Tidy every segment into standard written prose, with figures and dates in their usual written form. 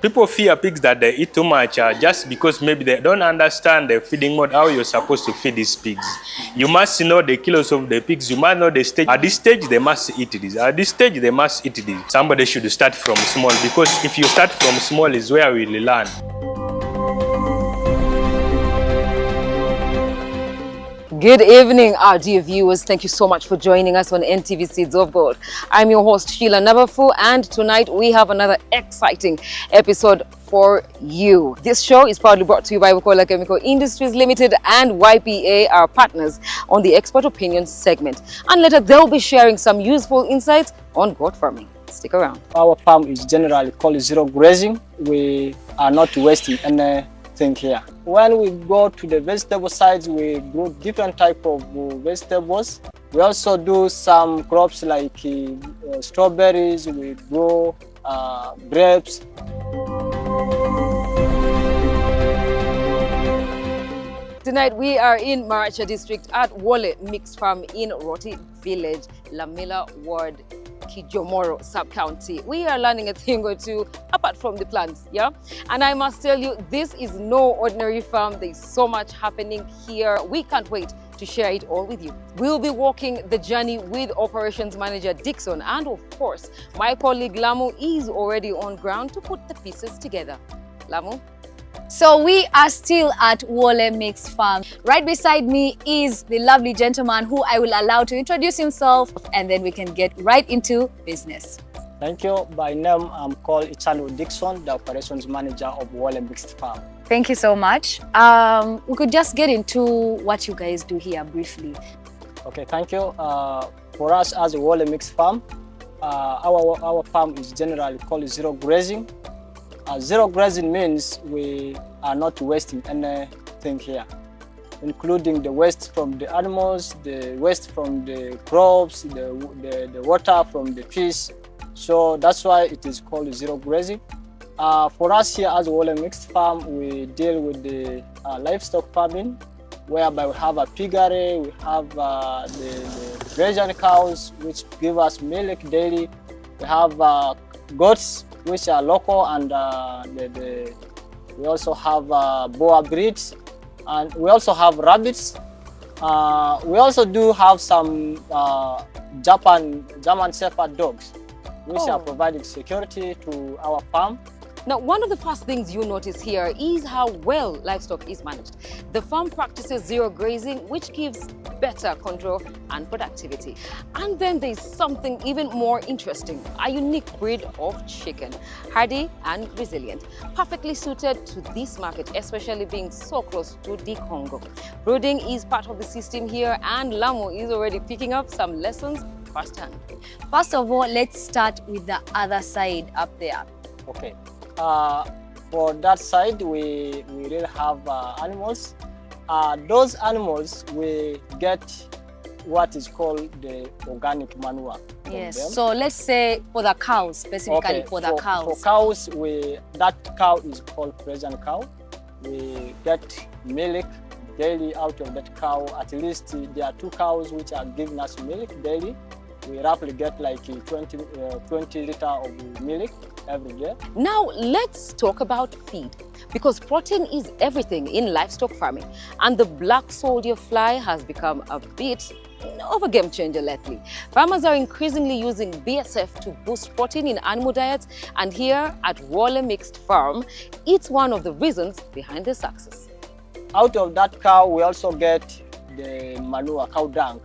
People fear pigs that they eat too much just because maybe they don't understand the feeding mode, how you're supposed to feed these pigs. You must know the kilos of the pigs. You must know the stage. At this stage, they must eat this. At this stage, they must eat this. Somebody should start from small, because if you start from small is where we learn. Good evening, our dear viewers. Thank you so much for joining us on NTV Seeds of Gold. I'm your host, Sheila Navafu, and tonight we have another exciting episode for you. This show is proudly brought to you by Bukola Chemical Industries Limited and YPA, our partners on the Expert Opinions segment. And later they'll be sharing some useful insights on goat farming. Stick around. Our farm is generally called zero grazing. We are not wasting anything here. When we go to the vegetable sides, we grow different type of vegetables. We also do some crops like strawberries. We grow grapes. Tonight we are in Maracha District at Wole Mixed Farm in Roti Village, Lamila Ward, Kijomoro sub-county. We are learning a thing or two apart from the plants, yeah? And I must tell you, this is no ordinary farm. There's so much happening here. We can't wait to share it all with you. We'll be walking the journey with Operations Manager Dixon, and of course, my colleague Lamu is already on ground to put the pieces together. Lamu? So we are still at Wole Mixed Farm. Right beside me is the lovely gentleman who I will allow to introduce himself, and then we can get right into business. Thank you. By name, I'm called Ichano Dixon, the Operations Manager of Wole Mixed Farm. Thank you so much. We could just get into what you guys do here briefly. Okay, thank you. For us as a Wole Mixed Farm, our farm is generally called zero grazing. Zero grazing means we are not wasting anything here, including the waste from the animals, the waste from the crops, the water from the fish. So that's why it is called zero grazing. For us here as a Wole Mixed Farm, we deal with the livestock farming, whereby we have a piggery, we have the Belgian cows, which give us milk daily. We have goats, which are local, and we also have boa breeds, and we also have rabbits. We also do have some German Shepherd dogs, which are providing security to our farm. Now, one of the first things you notice here is how well livestock is managed. The farm practices zero grazing, which gives better control and productivity. And then there's something even more interesting, a unique breed of chicken, hardy and resilient, perfectly suited to this market, especially being so close to the Congo. Brooding is part of the system here, and Lamu is already picking up some lessons firsthand. First of all, let's start with the other side up there. Okay. For that side, we really have animals. Those animals, we get what is called the organic manure. Yes. So let's say for the cows, specifically for the cows. For cows, that cow is called Persian cow. We get milk daily out of that cow. At least there are 2 cows which are giving us milk daily. We roughly get like 20 liters of milk every day. Now let's talk about feed, because protein is everything in livestock farming, and the black soldier fly has become a bit of a game changer lately. Farmers are increasingly using BSF to boost protein in animal diets, and here at Wole Mixed Farm, it's one of the reasons behind the success. Out of that cow, we also get the manure, cow dung,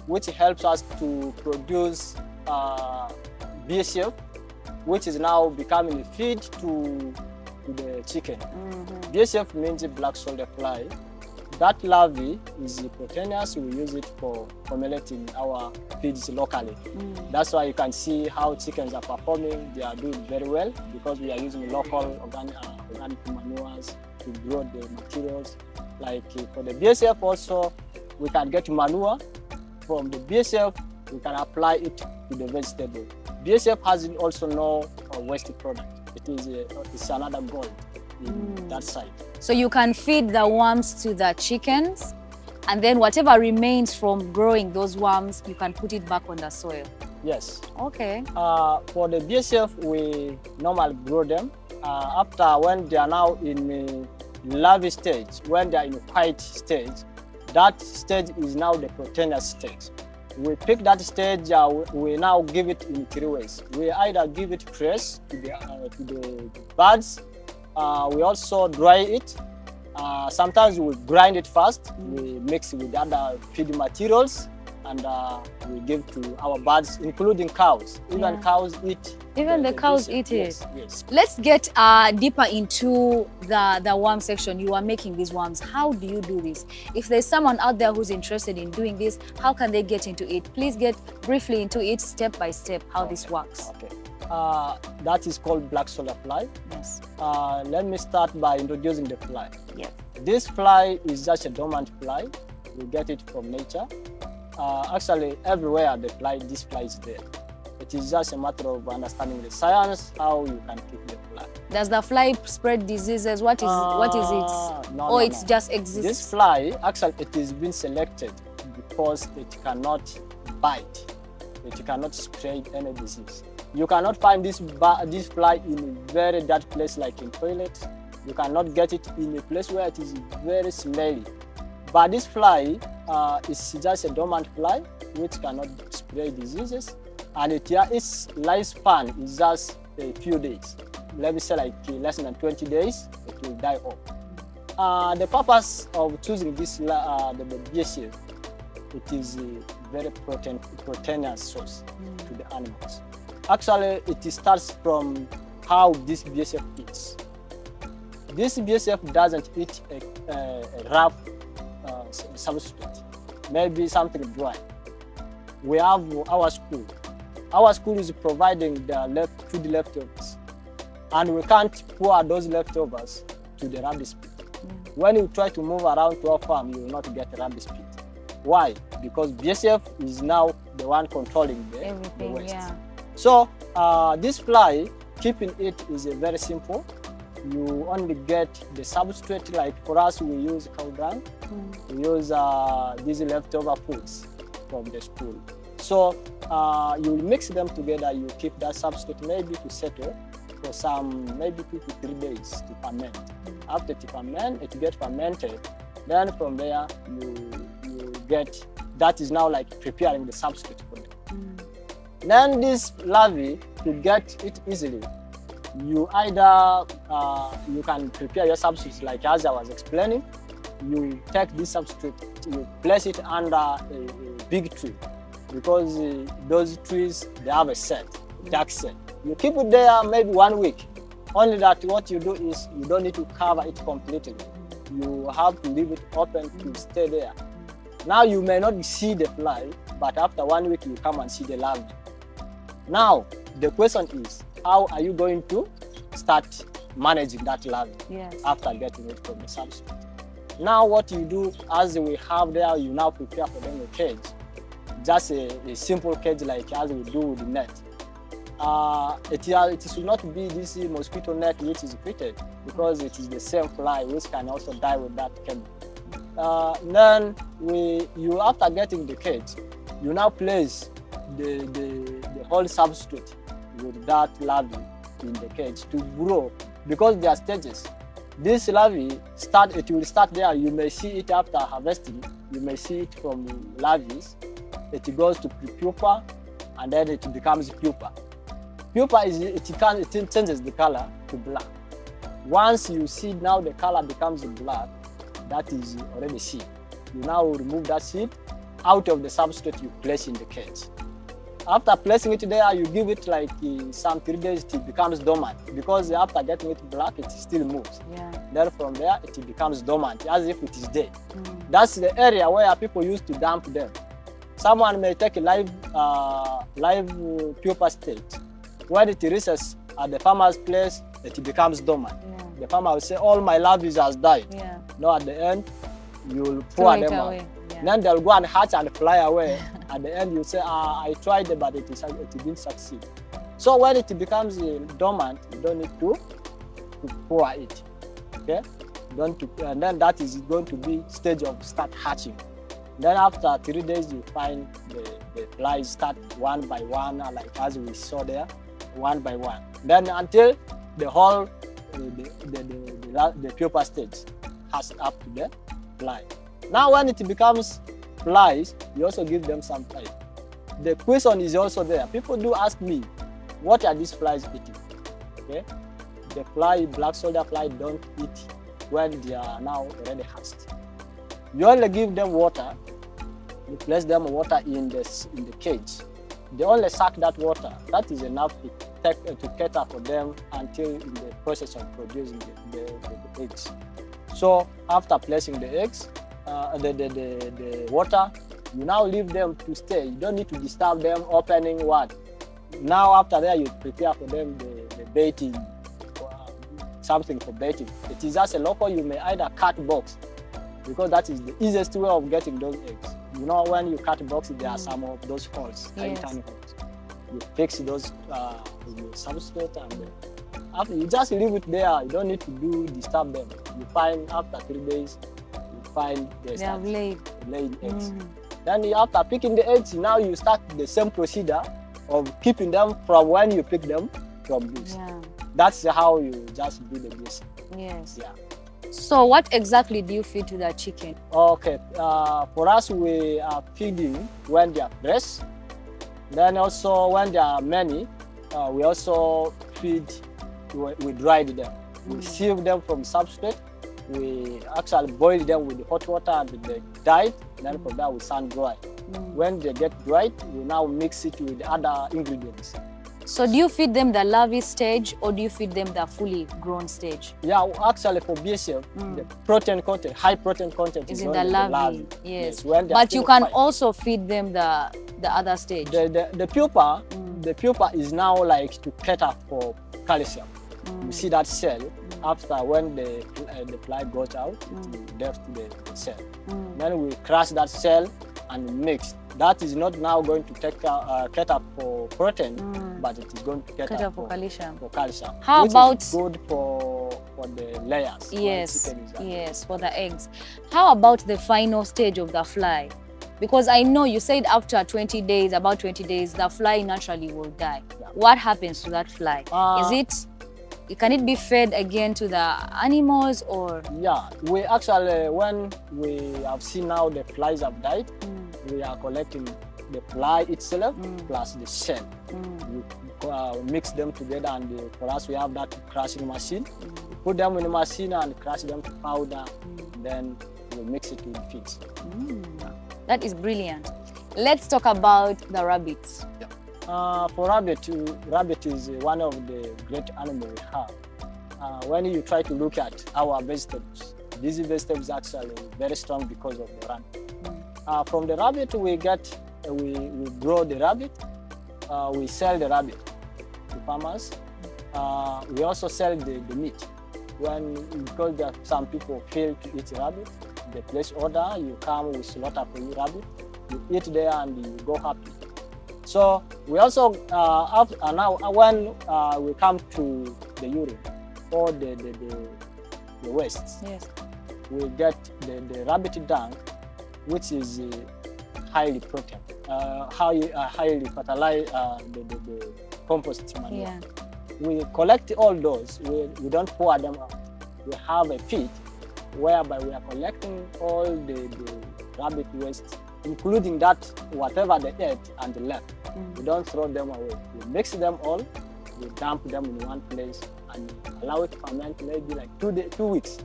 which helps us to produce BSF, which is now becoming feed to the chicken. BSF means black soldier fly. That larvae is proteinous. We use it for formulating our feeds locally. That's why you can see how chickens are performing. They are doing very well because we are using local organic manures to grow the materials. Like for the BSF also, we can get manure from the BSF. we can apply it to the vegetable. BSF has also no waste product. It's another goal in that side. So you can feed the worms to the chickens, and then whatever remains from growing those worms, you can put it back on the soil. Yes. Okay. For the BSF, we normally grow them after when they are now in larvae stage, when they are in white stage. That stage is now the proteinous stage. We pick that stage, we now give it in 3 ways. We either give it fresh to the birds, we also dry it. Sometimes we grind it first, we mix it with other feed materials, and we give to our birds, including cows. Even cows eat. Even the cows eat it. Yes, yes. Let's get deeper into the worm section. You are making these worms. How do you do this? If there's someone out there who's interested in doing this, how can they get into it? Please get briefly into it, step by step, how this works. Okay. That is called black solar fly. Yes. Let me start by introducing the fly. Yes. This fly is just a dormant fly. We get it from nature. Actually, everywhere this fly is there. It is just a matter of understanding the science, how you can keep the fly. Does the fly spread diseases? What is it? No, It just exists? This fly, actually, it has been selected because it cannot bite. It cannot spread any disease. You cannot find this fly in a very dirty place like in toilet. You cannot get it in a place where it is very smelly. But this fly is just a dormant fly which cannot spread diseases, and its lifespan is just a few days. Let me say like less than 20 days, it will die off. The purpose of choosing this the BSF, it is a very proteinous source to the animals. Actually, it starts from how this BSF eats. This BSF doesn't eat a rough substrate, maybe something dry. We have our school. Our school is providing the food leftovers, and we can't pour those leftovers to the rubbish pit. When you try to move around to our farm, you will not get a rubbish pit. Why? Because BSF is now the one controlling the waste. Yeah. So this fly, keeping it is very simple. You only get the substrate, like for us we use cow dung, we use these leftover foods from the school. So you mix them together, you keep that substrate maybe to settle for maybe 2 to 3 days to ferment. After it ferment, it gets fermented. Then from there you get, that is now like preparing the substrate for them. Then this larvae, to get it easily, you either you can prepare your substrate like as I was explaining. You take this substrate, you place it under a big tree, because those trees, they have a dark set. You keep it there maybe 1 week. Only that what you do is you don't need to cover it completely. You have to leave it open to stay there. Now you may not see the fly, but after 1 week you come and see the larvae. Now the question is, how are you going to start managing that larvae after getting it from the substrate? Now what you do, as we have there, you now prepare for them a cage. Just a simple cage like as we do with the net. It should not be this mosquito net which is fitted, because it is the same fly which can also die with that chemical. Then you after getting the cage, you now place the whole substrate with that larvae in the cage to grow, because there are stages. This larvae it will start there. You may see it after harvesting. You may see it from larvae. It goes to pupa, and then it becomes pupa. Pupa it changes the color to black. Once you see now the color becomes black, that is already seed. You now remove that seed out of the substrate you place in the cage. After placing it there, you give it like some 3 days, it becomes dormant, because after getting it black, it still moves. Then from there, it becomes dormant, as if it is dead. That's the area where people used to dump them. Someone may take a live pupa state. When it reaches at the farmer's place, it becomes dormant. The farmer will say, all my larvae has died. Now at the end, you'll pour them out. Then they'll go and hatch and fly away. At the end, you say, I tried it, but it didn't succeed. So when it becomes dormant, you don't need to pour it. Okay? And then that is going to be stage of start hatching. Then after 3 days, you find the flies start one by one, like as we saw there, one by one. Then until the whole the pupa stage has up to the fly. Now when it becomes flies, you also give them some time. The question is also there. People do ask me, what are these flies eating? Okay, the black soldier fly don't eat when they are now already hatched. You only give them water. You place them water in the cage. They only suck that water. That is enough to cater for them until in the process of producing the eggs. So after placing the eggs, the water, you now leave them to stay. You don't need to disturb them opening what. Now after that, you prepare for them the baiting, something for baiting. It is as a local, you may either cut box, because that is the easiest way of getting those eggs. You know, when you cut box, there are some of those holes, tiny holes. You fix those with your substrate, and after you just leave it there. You don't need to disturb them. You find after 3 days, you find they have laid eggs. Then after picking the eggs, now you start the same procedure of keeping them from when you pick them from this. Yeah. That's how you just do the this. Yes. Yeah. So what exactly do you feed to the chicken? Okay, for us, we are feeding when they are fresh. Then also when there are many, we also feed, we dried them. We sieve them from substrate. We actually boil them with hot water and they died. Then from that we sun dry. When they get dried, we now mix it with other ingredients. So do you feed them the larvae stage or do you feed them the fully grown stage? Yeah, actually for BSF, the protein content, high protein content is in the larvae. Yes. But you can also feed them the other stage. The pupa is now like to cater for calcium. You see that cell after when the fly goes out, left the cell. Then we crush that cell and mix. That is not now going to cater for protein, but it is going to cater for calcium. How which about is good for the layers? Yes, yes, for the eggs. How about the final stage of the fly? Because I know you said after 20 days, about 20 days, the fly naturally will die. Yeah. What happens to that fly? Can it be fed again to the animals or? Yeah, we actually, when we have seen now the flies have died, we are collecting the fly itself plus the shell. We mix them together, and for us we have that crushing machine. We put them in the machine and crush them to powder, then we mix it with feeds. That is brilliant. Let's talk about the rabbits. Yeah. For rabbit is one of the great animals we have. When you try to look at our vegetables, these vegetables are actually very strong because of the rabbit. From the rabbit, we grow the rabbit. We sell the rabbit to farmers. We also sell the meat. Because there are some people fail to eat rabbit, they place order. You come, we slaughter for you rabbit. You eat there and you go happy. So we also now when we come to the urine or the waste, we get the rabbit dung, which is highly protein, highly fertilized, the compost manure. Yeah. We collect all those. We don't pour them out. We have a pit whereby we are collecting all the rabbit waste, including that whatever they ate and the left. We don't throw them away. We mix them all. We dump them in one place and allow it to ferment maybe like 2 weeks.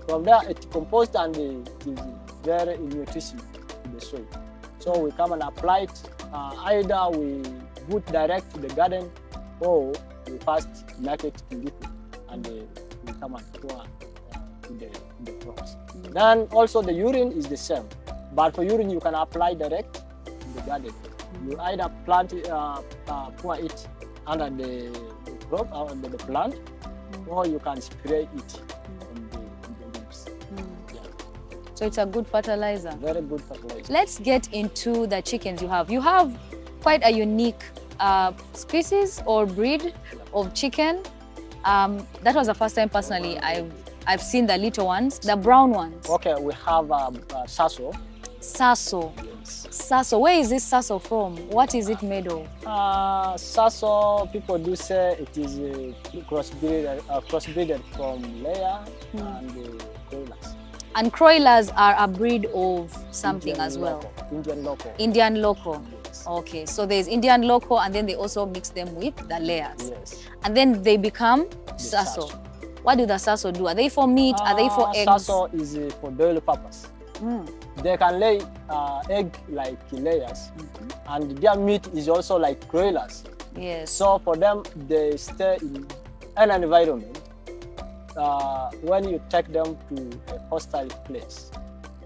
From there, it composts and it is very nutritious to the soil. So we come and apply it. Either we put direct to the garden, or we first make it liquid and we come and pour to the crops. Then also the urine is the same, but for urine you can apply direct in the garden. You either plant pour it under the crop or under the plant, or you can spray it on the leaves. Yeah. So it's a good fertilizer. Very good fertilizer. Let's get into the chickens you have. You have quite a unique species or breed of chicken. That was the first time personally I've seen the little ones, the brown ones. Okay, we have Sasso. Sasso. Yes. Sasso. Where is this Sasso from? What is it made of? Sasso, people do say it is crossbreeded from layer and broilers. And broilers are a breed of something Indian as well. local. Indian local. Indian local. Yes. Okay, so there's Indian local and then they also mix them with the layers. Yes. And then they become Sasso. Sasso. What do the Sasso do? Are they for meat? Are they for eggs? Sasso is for broiler purpose. They can lay egg like layers, and their meat is also like broilers. Yes. So for them, they stay in an environment. When you take them to a hostile place,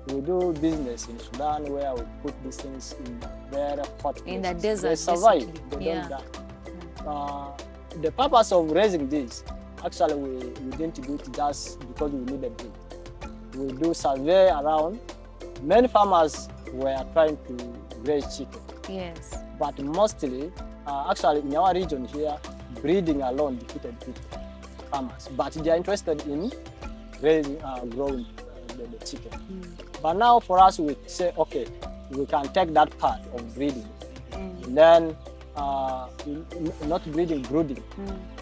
we do business in Sudan where we put these things in very hot places. In the desert, they survive. basically. They don't die. The purpose of raising this, actually, we didn't do it just because we needed it. We do survey around. Many farmers were trying to raise chicken. Yes. But mostly, actually in our region here, breeding alone defeated farmers. But they are interested in raising, growing the chicken. But now for us, we say, okay, we can take that part of breeding. And then, not breeding, brooding.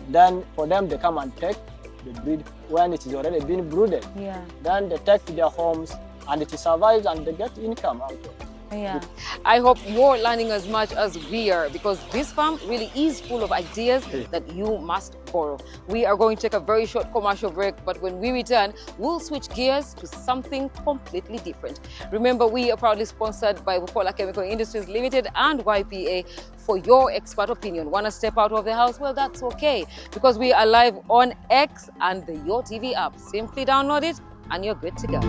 Then for them, they come and take the breed when it is already been brooded. Yeah. Then they take to their homes and it survives and they get income out of it. Yeah. I hope you're learning as much as we are, because this farm really is full of ideas that you must borrow. We are going to take a very short commercial break, but when we return, we'll switch gears to something completely different. Remember, we are proudly sponsored by Wole Chemical Industries Limited and YPA. For your expert opinion, want to step out of the house? Well, that's okay, because we are live on X and the Your TV app. Simply download it and you're good to go.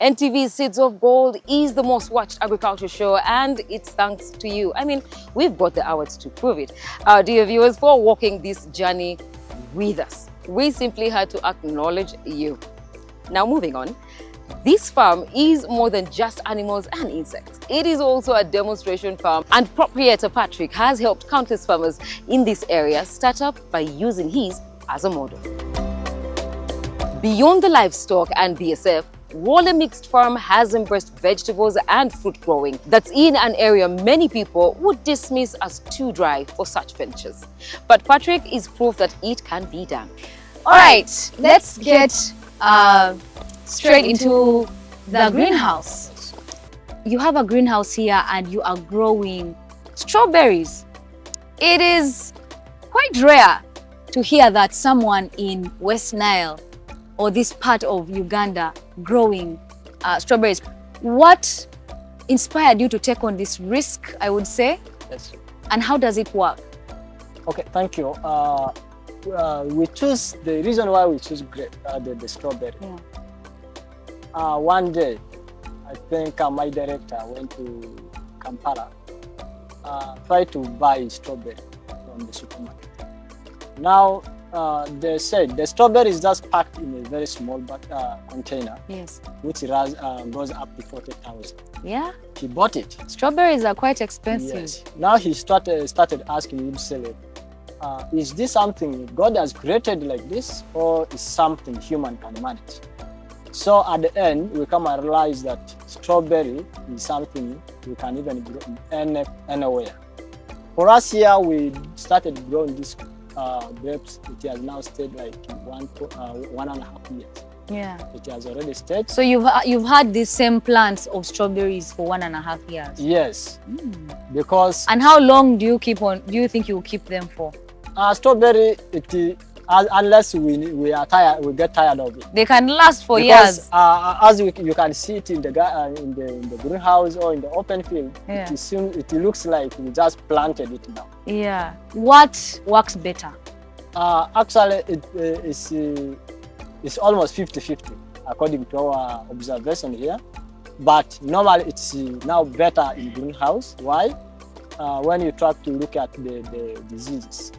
NTV's Seeds of Gold is the most watched agriculture show, and it's thanks to you. I mean, we've got the awards to prove it. Our dear viewers, for walking this journey with us. We simply had to acknowledge you. Now, moving on. This farm is more than just animals and insects. It is also a demonstration farm, and proprietor Patrick has helped countless farmers in this area start up by using his as a model. Beyond the livestock and BSF, Wole Mixed Farm has embraced vegetables and fruit growing that's in an area many people would dismiss as too dry for such ventures. But Patrick is proof that it can be done. All right, let's get straight into the greenhouse. You have a greenhouse here and you are growing strawberries. It is quite rare to hear that someone in West Nile or this part of Uganda growing strawberries. What inspired you to take on this risk, I would say? Yes. And how does it work? Okay, thank you. We choose, the reason why we choose the strawberry. Yeah. One day, I think my director went to Kampala, tried to buy strawberry from the supermarket. Now, they said the strawberry is just packed in a very small container, Yes. which goes up to 40,000. Yeah. He bought it. Strawberries are quite expensive. Yes. Now he started asking himself, is this something God has created like this, or is something human can manage? So at the end, we come and realize that strawberry is something we can even grow anywhere. For us here, we started growing this grapes. It has now stayed like 1.5 years. Yeah. It has already stayed. So you've had the same plants of strawberries for 1.5 years. Yes, because And how long do you think you will keep them for? strawberry, unless we are tired, we get tired of it. They can last for Because, years. as you can see it in the greenhouse or in the open field, Yeah. it looks like we just planted it now. Yeah. What works better? Actually, it's almost 50-50. according to our observation here. But normally it's now better in greenhouse. Why? When you try to look at the diseases,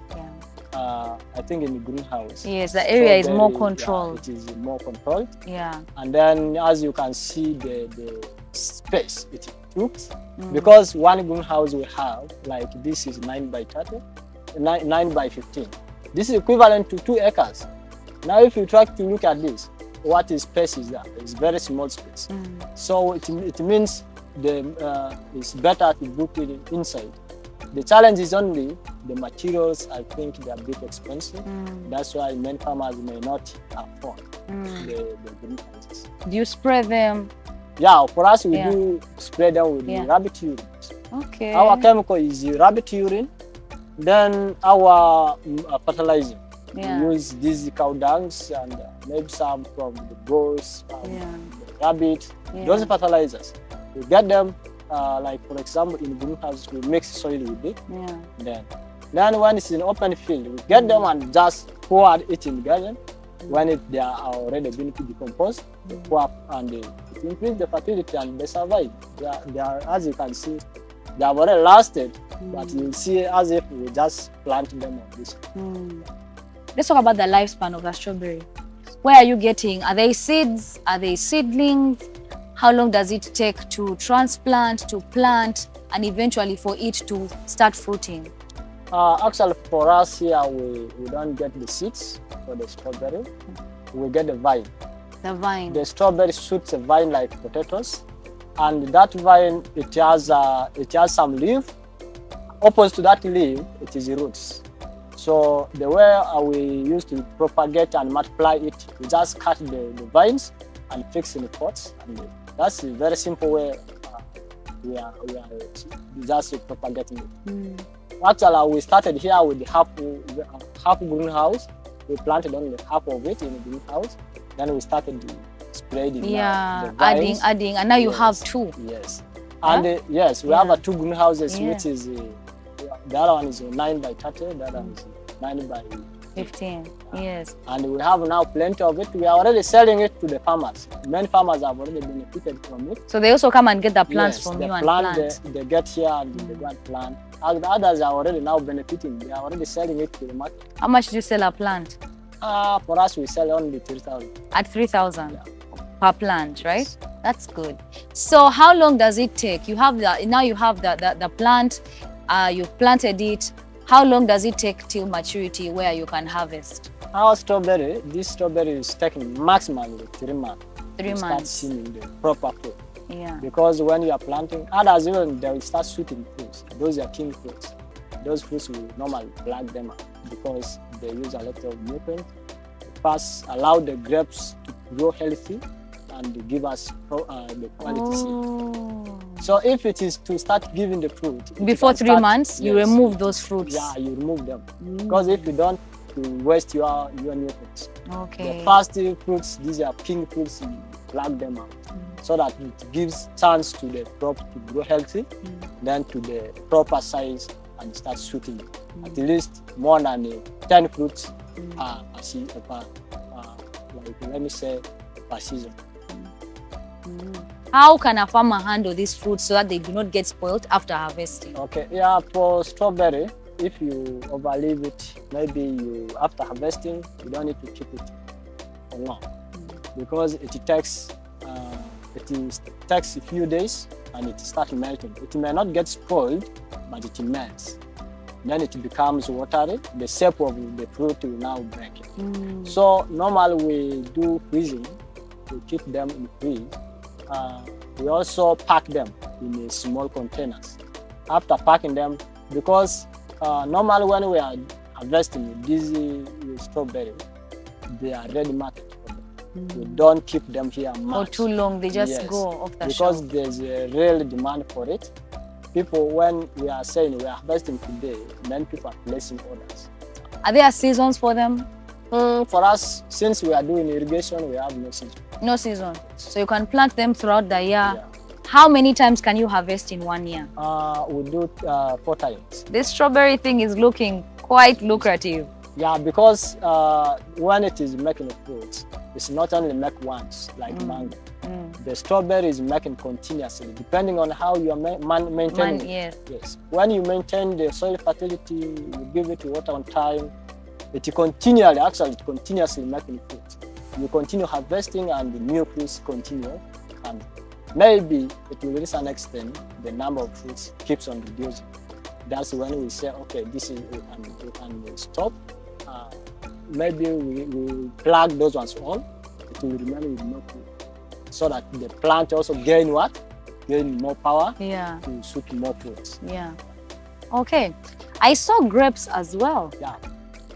I think in the greenhouse, yes, the area is more yeah, controlled. it is more controlled. Yeah. And then as you can see the space it took, because one greenhouse we have, like this is 9 by 30, 9 by 15. This is equivalent to 2 acres. Now if you try to look at this, what is space is that? It's very small space. So it means it's better to book it inside. The challenge is only the materials. I think they are a bit expensive. That's why many farmers may not afford the greenhouses. Do you spray them? Yeah, for us we do spray them with rabbit urine. Okay. Our chemical is rabbit urine. Then our fertilizer. We use these cow dungs and maybe some from the goats, the rabbit. Those fertilizers, we get them. Like for example, in greenhouse, we mix soil with it. Then when it's in open field, we get them and just pour it in garden. When they are already been decomposed, pour up and it increases the fertility and they survive. They are, as you can see, they have already lasted, but you see as if we just plant them on this. Let's talk about the lifespan of a strawberry. Where are you getting? Are they seeds? Are they seedlings? How long does it take to transplant, to plant, and eventually for it to start fruiting? Actually, for us here, we don't get the seeds for the strawberry. We get the vine. The vine. The strawberry shoots a vine like potatoes, and that vine it has some leaf. Opposite to that leaf, it is roots. So the way we used to propagate and multiply it, we just cut the vines and fix in the pots. And that's a very simple way we are just propagating it. Actually, we started here with the half greenhouse. We planted only half of it in the greenhouse. Then we started spreading. Yeah, the vines. adding, and now you have 2. Yes, and yes, we have 2 greenhouses, which is the other one is 9 by 30, the other one is 9 by 15. Yes. And we have now plenty of it. We are already selling it to the farmers. Many farmers have already benefited from it. So they also come and get the plants from you and plant. They get here and they go and plant. And the others are already now benefiting. They are already selling it to the market. How much do you sell a plant? For us, we sell only 3,000. At 3,000 per plant, right? Yes. That's good. So how long does it take? You have now you have the plant. You've planted it. How long does it take till maturity where you can harvest? Our strawberry, this strawberry is taking maximum 3 months. 3 months. Start seeing the proper fruit. Yeah. Because when you are planting, others even they will start shooting fruits. Those are king fruits. Those fruits will normally black them up because they use a lot of nutrients. First, allow the grapes to grow healthy and give us the quality seed. So if it is to start giving the fruit before 3 months, you remove those fruits. Yeah, you remove them because if you don't, you waste your nutrients. Okay. The first fruits, these are pink fruits, you black them out so that it gives chance to the crop to grow healthy, then to the proper size and start shooting at least more than 10 fruits per season. How can a farmer handle these fruits so that they do not get spoiled after harvesting? Okay, yeah, for strawberry, if you overleave it, maybe you after harvesting, you don't need to keep it for long because it takes a few days and it starts melting. It may not get spoiled, but it melts. Then it becomes watery. The shape of the fruit will now break. So normally we do freezing. We keep them in freeze. We also pack them in small containers. After packing them, because normally when we are harvesting these strawberry, they are ready market for them. We don't keep them here much. For too long, they just go off the because shelf. there's a real demand for it. People, when we are saying we are harvesting today, then people are placing orders. Are there seasons for them? For us, since we are doing irrigation, we have no season. No season. So you can plant them throughout the year. How many times can you harvest in 1 year? We do 4 times. This strawberry thing is looking quite lucrative. Yeah, because when it is making fruits, it's not only make once like mango. The strawberry is making continuously, depending on how you are maintaining it. Yes. Yes. When you maintain the soil fertility, you give it water on time, it continuously making fruit. You continue harvesting and the new fruits continue, and maybe it will reach an extent, the number of fruits keeps on reducing. That's when we say, okay, this is, we can stop. Maybe we plug those ones all, it will remain with more fruit. So that the plant also gain what? Gain more power to shoot more fruits. Yeah. Okay. I saw grapes as well. Yeah.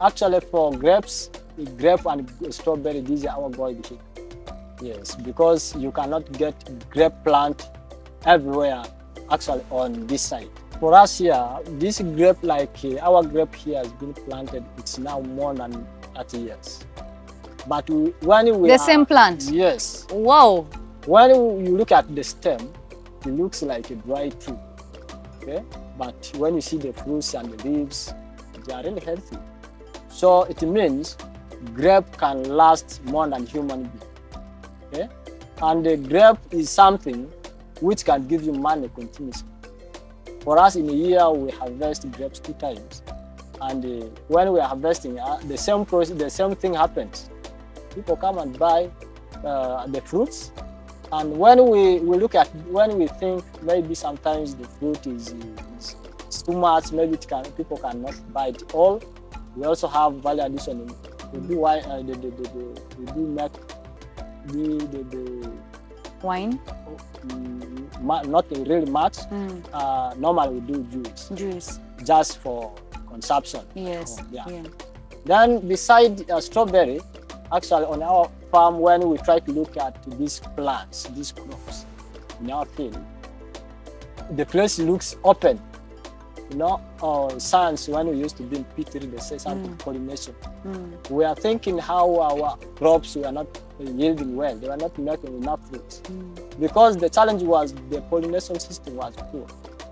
Actually, for grapes, grape and strawberry, these are our gold here. Yes, because you cannot get grape plant everywhere, actually on this side. For us here, this grape, like our grape here has been planted, it's now more than 30 years. But when we same plant? Yes. Wow. When you look at the stem, it looks like a dry tree. Okay? But when you see the fruits and the leaves, they are really healthy. So it means grape can last more than human being. Okay? And the grape is something which can give you money continuously. For us in a year, we harvest grapes 2 times. And when we are harvesting, the same process, the same thing happens. People come and buy the fruits, and when we look at, when we think maybe sometimes the fruit is too much, maybe people cannot buy it all. We also have value addition in it. We do make the wine. Not really much. Normally we do juice just for consumption. Yes. Yeah. Then beside strawberry, actually on our farm, when we try to look at these plants, these crops in our field, the place looks open. You know, science, when we used to be in P3, they say something pollination. We are thinking how our crops were not yielding well. They were not making enough fruits. Because the challenge was the pollination system was poor.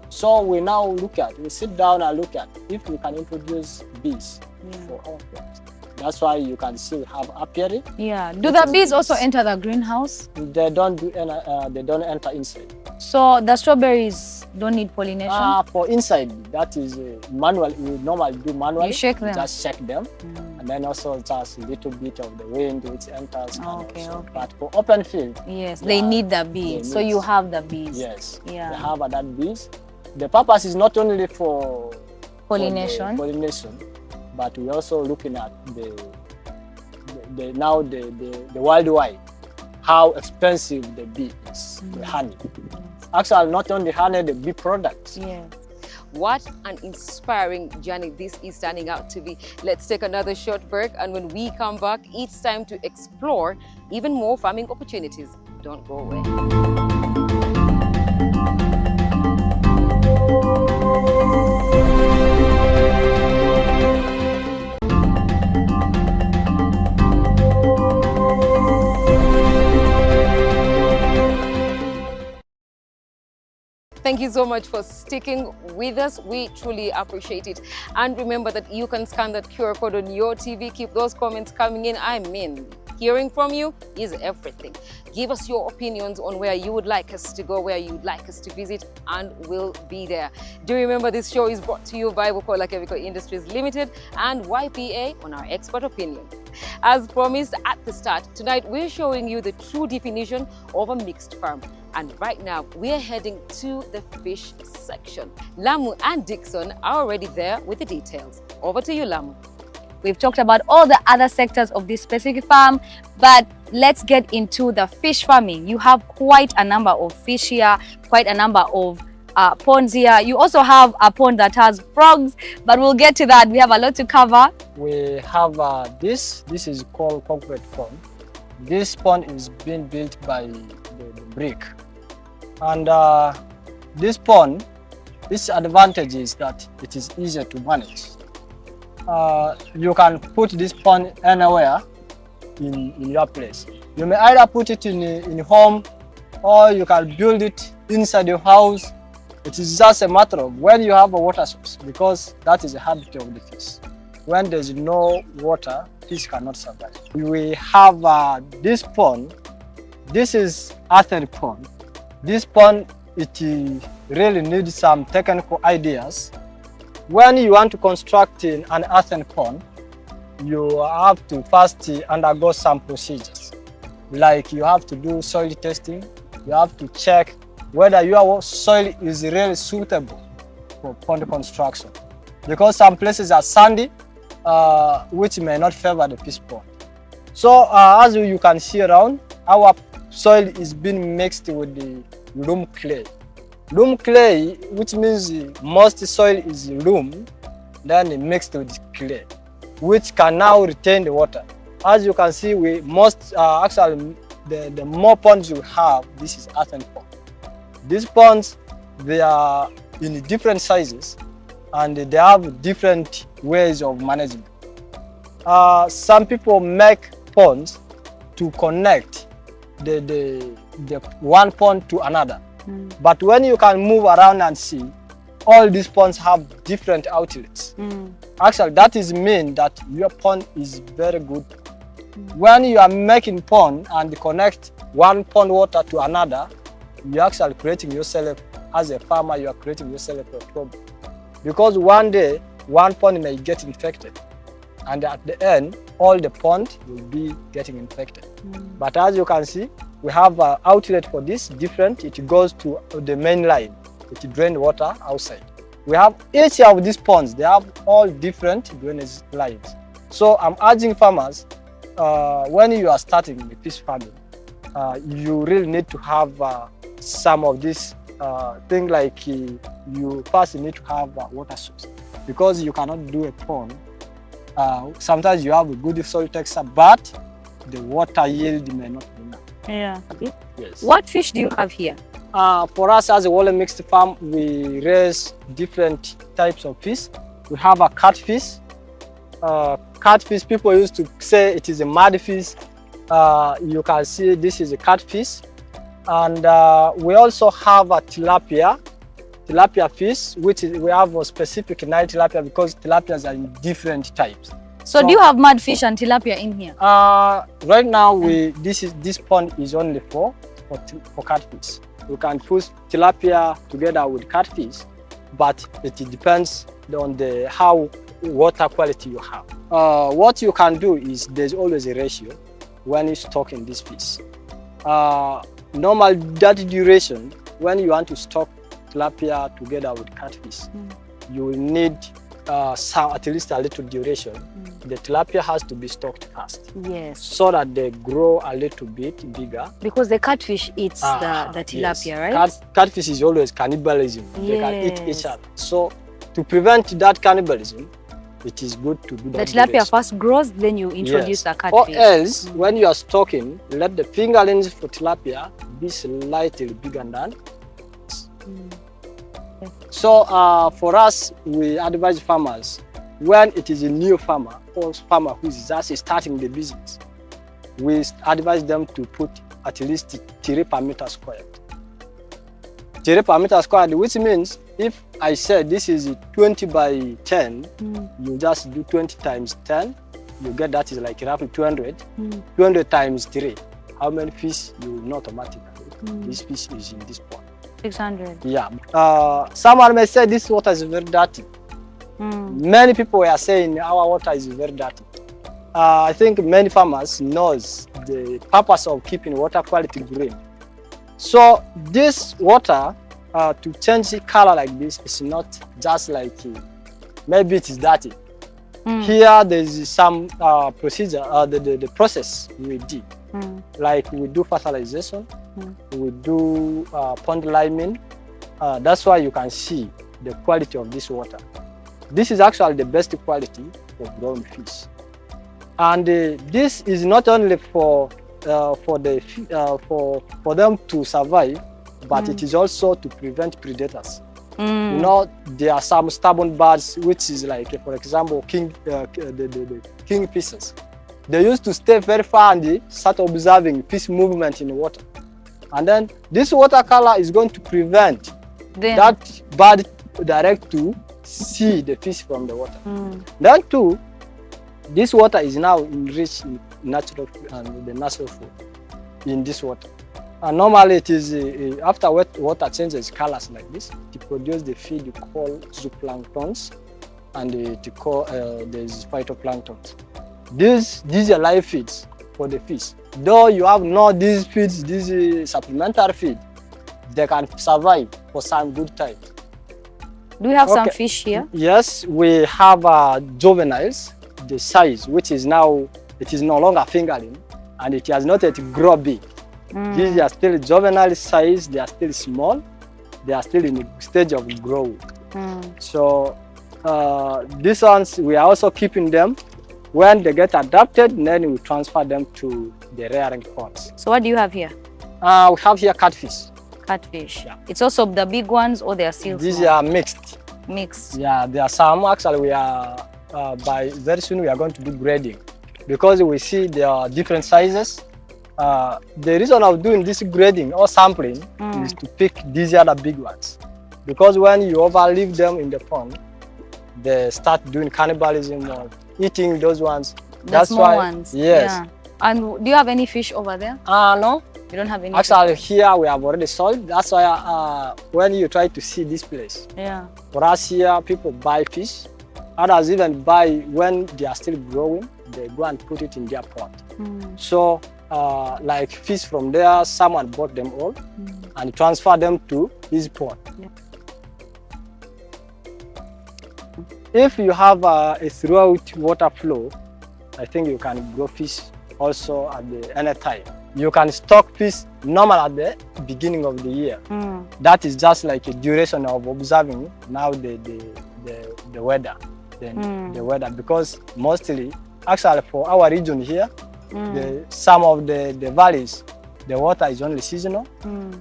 So we now we sit down and look at if we can introduce bees for our crops. That's why you can see we have apiary. Yeah. Do the bees also enter the greenhouse? They don't enter inside. So the strawberries don't need pollination? For inside, that is manual. We normally do manually. You shake them? Just shake them. And then also just a little bit of the wind which enters. Okay. But for open field, yes, they need the bees. So you have the bees. Yes. Yeah. They have that bees. The purpose is not only for pollination, but we're also looking at the worldwide, how expensive the bee is, the honey. Actually, not only honey, the bee products. Yeah. What an inspiring journey this is turning out to be. Let's take another short break, and when we come back, it's time to explore even more farming opportunities. Don't go away. Thank you so much for sticking with us. We truly appreciate it. And remember that you can scan that QR code on your TV. Keep those comments coming in. I mean, hearing from you is everything. Give us your opinions on where you would like us to go, where you would like us to visit, and we'll be there. Do remember this show is brought to you by Bukola Chemical Industries Limited and YPA on our expert opinion. As promised at the start, tonight we're showing you the true definition of a mixed farm. And right now, we're heading to the fish section. Lamu and Dixon are already there with the details. Over to you, Lamu. We've talked about all the other sectors of this specific farm, but let's get into the fish farming. You have quite a number of fish here, quite a number of ponds here. You also have a pond that has frogs, but we'll get to that. We have a lot to cover. We have this is called concrete pond. This pond is being built by the brick. And this pond, this advantage is that it is easier to manage. You can put this pond anywhere in your place. You may either put it in home, or you can build it inside your house. It is just a matter of when you have a water source, because that is the habit of the fish. When there's no water, fish cannot survive. We have this pond. This is earthen pond. This pond, it really needs some technical ideas. When you want to construct an earthen pond, you have to first undergo some procedures. Like you have to do soil testing. You have to check whether your soil is really suitable for pond construction. Because some places are sandy, which may not favor the fish pond. So as you can see around, our soil is being mixed with the loam clay. Loam clay, which means most soil is loam, then mixed with clay, which can now retain the water. As you can see, actually the more ponds you have, this is earthen pond. These ponds, they are in different sizes and they have different ways of management. Some people make ponds to connect the one pond to another. But when you can move around and see, all these ponds have different outlets. Actually, that is mean that your pond is very good. When you are making pond and connect one pond water to another, you're actually creating yourself, as a farmer, you are creating yourself a problem. Because one day, one pond may get infected. And at the end, all the pond will be getting infected. But as you can see, we have an outlet for this different. It goes to the main line. It drains water outside. We have each of these ponds, they have all different drainage lines. So I'm urging farmers, when you are starting the fish farming, you really need to have some of these things, like you first need to have a water source, because you cannot do a pond. Sometimes you have a good soil texture, but the water yield may not be enough. Yeah. Yes. What fish do you have here? For us as a Wole Mixed Farm, we raise different types of fish. We have a catfish. Catfish, people used to say it is a mud fish. You can see this is a catfish. And we also have a tilapia fish, which is, we have a specific Nile tilapia because tilapias are in different types. So do you have mud fish and tilapia in here? Right now, this pond is only for catfish. We can put tilapia together with catfish, but it depends on how water quality you have. What you can do is there's always a ratio when you're stocking this fish. Normal that duration, when you want to stock tilapia together with catfish, you will need at least a little duration. The tilapia has to be stocked first. Yes. So that they grow a little bit bigger. Because the catfish eats the tilapia, yes. right? Catfish is always cannibalism. Yes. They can eat each other. So to prevent that cannibalism, it is good to do that. The tilapia first grows, then you introduce the catfish. Or else, when you are stocking, let the fingerlings for tilapia be slightly bigger than. So for us, we advise farmers, when it is a new farmer or farmer who is just starting the business, we advise them to put at least 3 per meter squared. 3 per meter squared, which means if I said this is 20 by 10, you just do 20 times 10, you get that is like roughly 200. 200 times 3. How many fish you will not automatically? This fish is in this pond. 600. Yeah. Someone may say this water is very dirty. Many people are saying our water is very dirty. I think many farmers knows the purpose of keeping water quality green. So this water, to change the color like this, is not just like maybe it is dirty. Here there is some procedure, the process we did. Like we do fertilization, we do pond liming. That's why you can see the quality of this water. This is actually the best quality of growing fish. And this is not only for them to survive, but it is also to prevent predators. You know, there are some stubborn birds, which is like, for example, the kingfishers. They used to stay very far and they start observing fish movement in the water. And then this water color is going to prevent that bird direct to see the fish from the water. Then too, This water is now enriched in natural the natural food in this water. And normally it is after water changes colors like this, to produce the feed you call zooplanktons and to call the phytoplanktons. These are live feeds for the fish. Though you have not these feeds, this supplementary feed, they can survive for some good time. Do you have some fish here? Yes, we have juveniles, the size, which is now, it is no longer fingerling, and it has not yet grown big. These are still juvenile size, they are still small, they are still in the stage of growth. So these ones, we are also keeping them. When they get adapted, then we transfer them to the rearing ponds. So what do you have here? We have here catfish. Catfish. Yeah. It's also the big ones, or they are still These small? are mixed. Mixed. Yeah, there are some actually we are, by very soon we are going to do grading because we see there are different sizes. The reason of doing this grading or sampling is to pick these other big ones. Because when you overleave them in the pond, they start doing cannibalism or eating those ones. That's small ones. Yes. Yeah. And do you have any fish over there? No. You don't have any Actually, fish? here we have already sold. That's why when you try to see this place, Yeah. for us here, people buy fish. Others even buy when they are still growing, they go and put it in their pond. So, like fish from there, someone bought them all and transfer them to this pond. Yeah. If you have a throughout water flow, I think you can grow fish also at any time. You can stock fish normal at the beginning of the year. That is just like a duration of observing now the weather, the weather, because mostly, actually for our region here, some of the valleys, the water is only seasonal.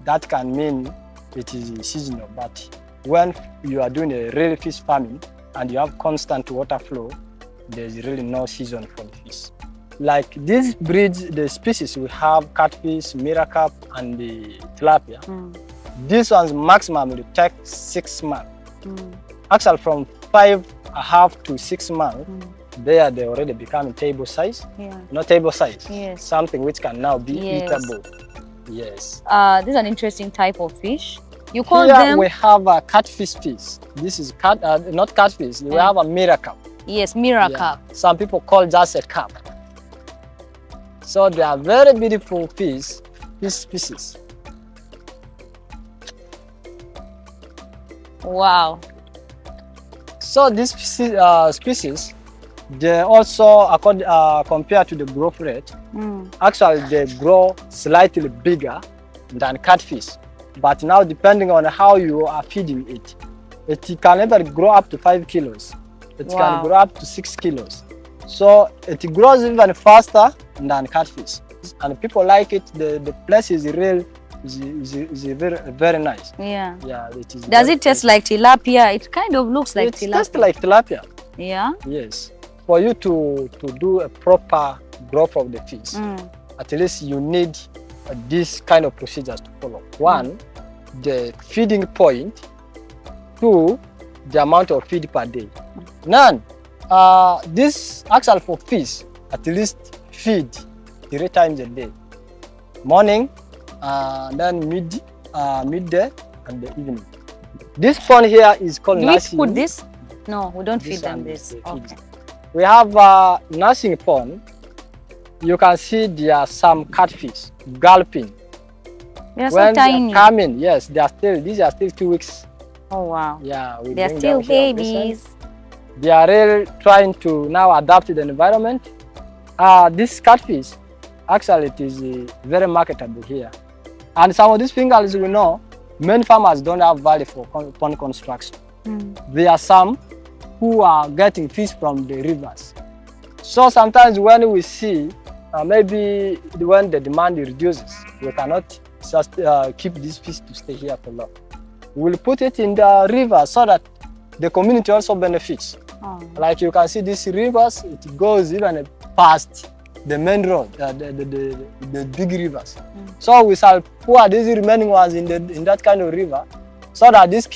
That can mean it is seasonal, but when you are doing a real fish farming and you have constant water flow, there's really no season for the fish. Like these breeds, the species we have, catfish, Maracha, and the tilapia, these ones maximum will take 6 months. Actually from 5.5 to 6 months, they already become table size. Yeah. Not table size, Yes. something which can now be Yes. eatable. Yes. This is an interesting type of fish. You call Here them? we have a catfish fish. This is not catfish, we have a Maracha. Yes, Maracha. Yeah. Some people call just a carp. So they are very beautiful fish species. Wow. So these species, they also, compared to the growth rate, actually they grow slightly bigger than catfish. But now depending on how you are feeding it, it can never grow up to 5 kilos. It can grow up to 6 kilos. So it grows even faster than catfish. And people like it, the place is real, is very, very nice. Yeah. Yeah, it is. Does it taste like tilapia? It kind of looks like tilapia. It tastes like tilapia. Yeah? Yes. For you to do a proper growth of the fish, at least you need these kind of procedures to follow. One, the feeding point. Two, the amount of feed per day. None. This actually for fish, at least feed 3 times a day. Morning, then midday, and the evening. This pond here is called nursing. Do we put this? No, we don't feed them this. Okay. We have a nursing pond. You can see there are some catfish gulping. They are so tiny. They are coming, yes, these are still 2 weeks. Oh wow. Yeah, they are still babies. They are really trying to now adapt to the environment. This catfish, actually it is very marketable here. And some of these fingerlings we know, many farmers don't have value for pond construction. There are some who are getting fish from the rivers. So sometimes when we see, maybe when the demand reduces, we cannot just keep these fish to stay here for long. We'll put it in the river so that the community also benefits. Like you can see these rivers, it goes even past the main road, the big rivers. So we shall pour these remaining ones in that kind of river so that these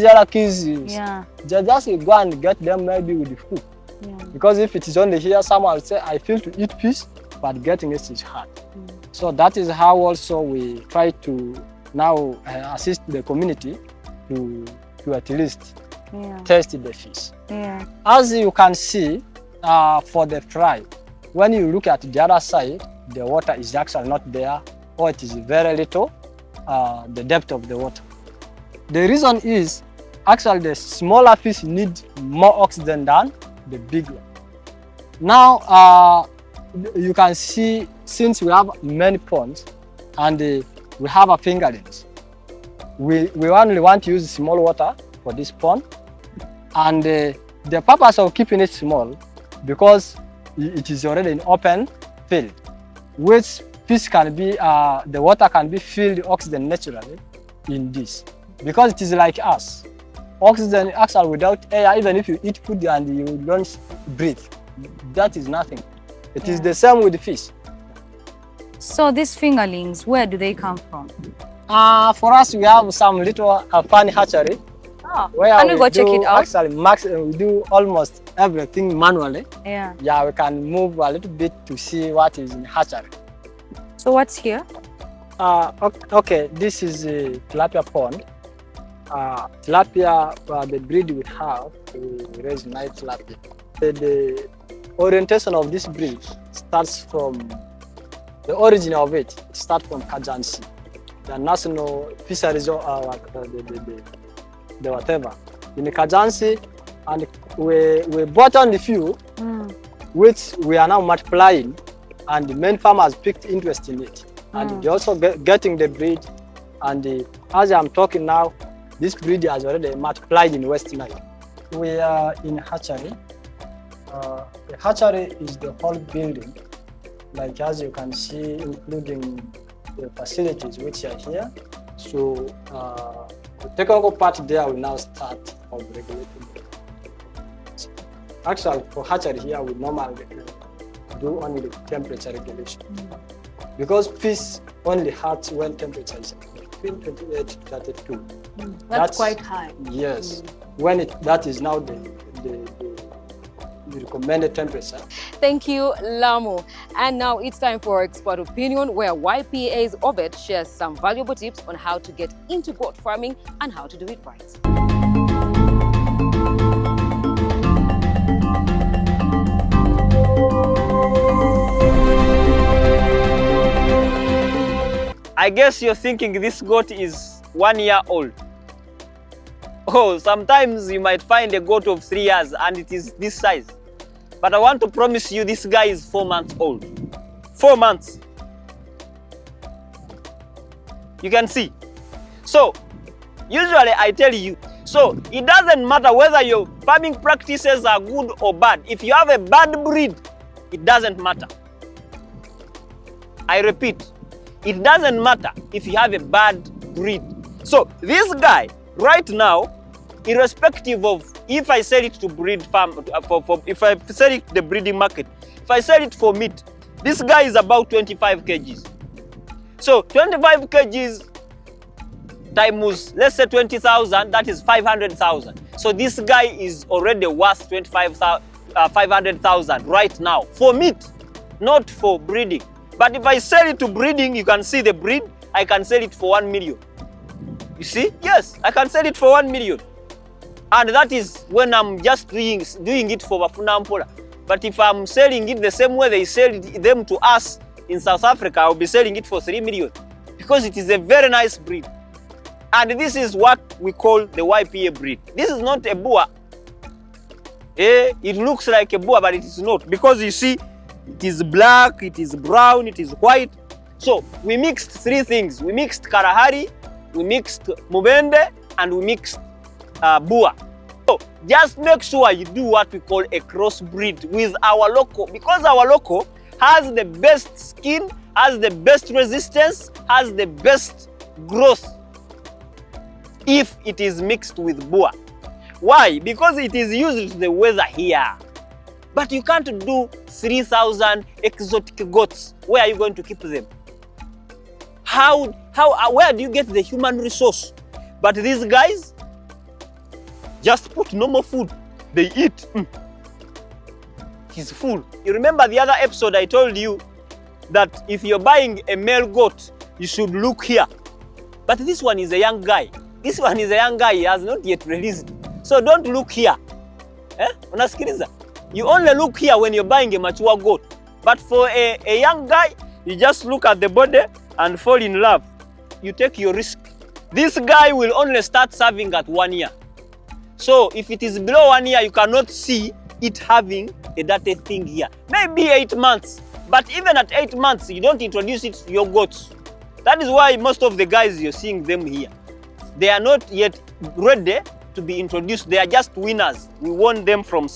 other kids, they just go and get them maybe with the food. Yeah. Because if it is only here, someone will say, I feel to eat fish, but getting it is hard. So that is how also we try to now assist the community to at least taste the fish. Yeah. As you can see, for the fry, when you look at the other side, the water is actually not there, or it is very little, the depth of the water. The reason is, actually the smaller fish need more oxygen than the big one. Now, you can see, since we have many ponds and we have a fingerlings, we only want to use small water for this pond. And the purpose of keeping it small, because it is already an open field, which fish can be, the water can be filled oxygen naturally in this. Because it is like us. Oxygen actually without air, even if you eat food and you don't breathe, that is nothing. It is the same with the fish. So these fingerlings, where do they come from? For us, we have some little funny hatchery. Where Can we go check it out? Actually, we do almost everything manually. Yeah. Yeah, we can move a little bit to see what is in hatchery. So what's here? Okay, this is a tilapia pond. Tilapia, the breed we have, we raise night tilapia. The orientation of this breed starts from, the origin of it starts from Kajansi, the national fisheries, the whatever. In the Kajansi, and we bought on the few, which we are now multiplying, and the main farmers picked interest in it. And they're also getting the breed, and as I'm talking now, this breed has already multiplied in West Nile. We are in hatchery. The hatchery is the whole building, like as you can see, including the facilities which are here. So the technical part there will now start of regulating. Actually, for hatchery here, we normally do only the temperature regulation. Because fish only hatch when temperature is between 28 to 32. That's quite high. Yes. When that is now the recommended temperature. Thank you, Lamu. And now it's time for Expert Opinion, where YPA's Obed shares some valuable tips on how to get into goat farming and how to do it right. I guess you're thinking this goat is 1 year old. Oh, sometimes you might find a goat of 3 years and it is this size. But I want to promise you this guy is 4 months old. 4 months. You can see. So, usually I tell you, so it doesn't matter whether your farming practices are good or bad. If you have a bad breed, it doesn't matter. I repeat, it doesn't matter if you have a bad breed. So this guy, right now, irrespective of if I sell it to breed farm, if I sell it to the breeding market, if I sell it for meat, this guy is about 25 kgs. So 25 kgs times, let's say 20,000, that is 500,000. So this guy is already worth 500,000 right now for meat, not for breeding. But if I sell it to breeding, you can see the breed, I can sell it for 1 million. You see? Yes, I can sell it for 1 million. And that is when I'm just doing it for Bafuna Mpola. But if I'm selling it the same way they sell them to us in South Africa, I'll be selling it for 3 million. Because it is a very nice breed. And this is what we call the YPA breed. This is not a Boer. It looks like a Boer, but it is not. Because you see, it is black, it is brown, it is white. So we mixed 3 things. We mixed Kalahari, we mixed Mubende, and we mixed Boer. So just make sure you do what we call a crossbreed with our local, because our local has the best skin, has the best resistance, has the best growth if it is mixed with Boer. Why? Because it is used to the weather here. But you can't do 3,000 exotic goats. Where are you going to keep them? Where do you get the human resource? But these guys just put normal food. They eat. it is full. You remember the other episode I told you that if you're buying a male goat, you should look here. But this one is a young guy. This one is a young guy, he has not yet released. So don't look here. Unasikiliza? You only look here when you're buying a mature goat. But for a young guy, you just look at the body and fall in love. You take your risk. This guy will only start serving at 1 year. So if it is below 1 year, you cannot see it having a dirty thing here. Maybe 8 months. But even at 8 months, you don't introduce it to your goats. That is why most of the guys you're seeing them here, they are not yet ready to be introduced. They are just winners. We won them from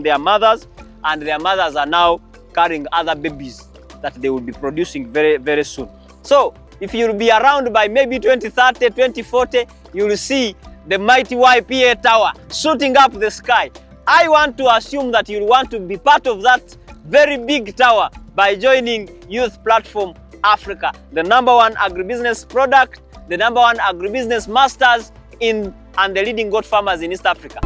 their mothers, and their mothers are now carrying other babies that they will be producing very, very soon. So if you'll be around by maybe 2030, 2040, you will see the mighty YPA tower shooting up the sky. I want to assume that you'll want to be part of that very big tower by joining Youth Platform Africa, the #1 agribusiness product, the #1 agribusiness masters and the leading goat farmers in East Africa.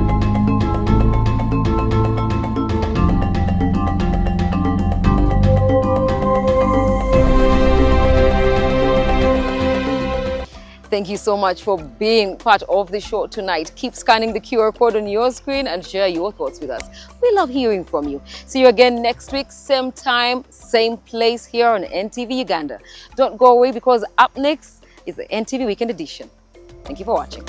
Thank you so much for being part of the show tonight. Keep scanning the QR code on your screen and share your thoughts with us. We love hearing from you. See you again next week, same time, same place here on NTV Uganda. Don't go away, because up next is the NTV Weekend Edition. Thank you for watching.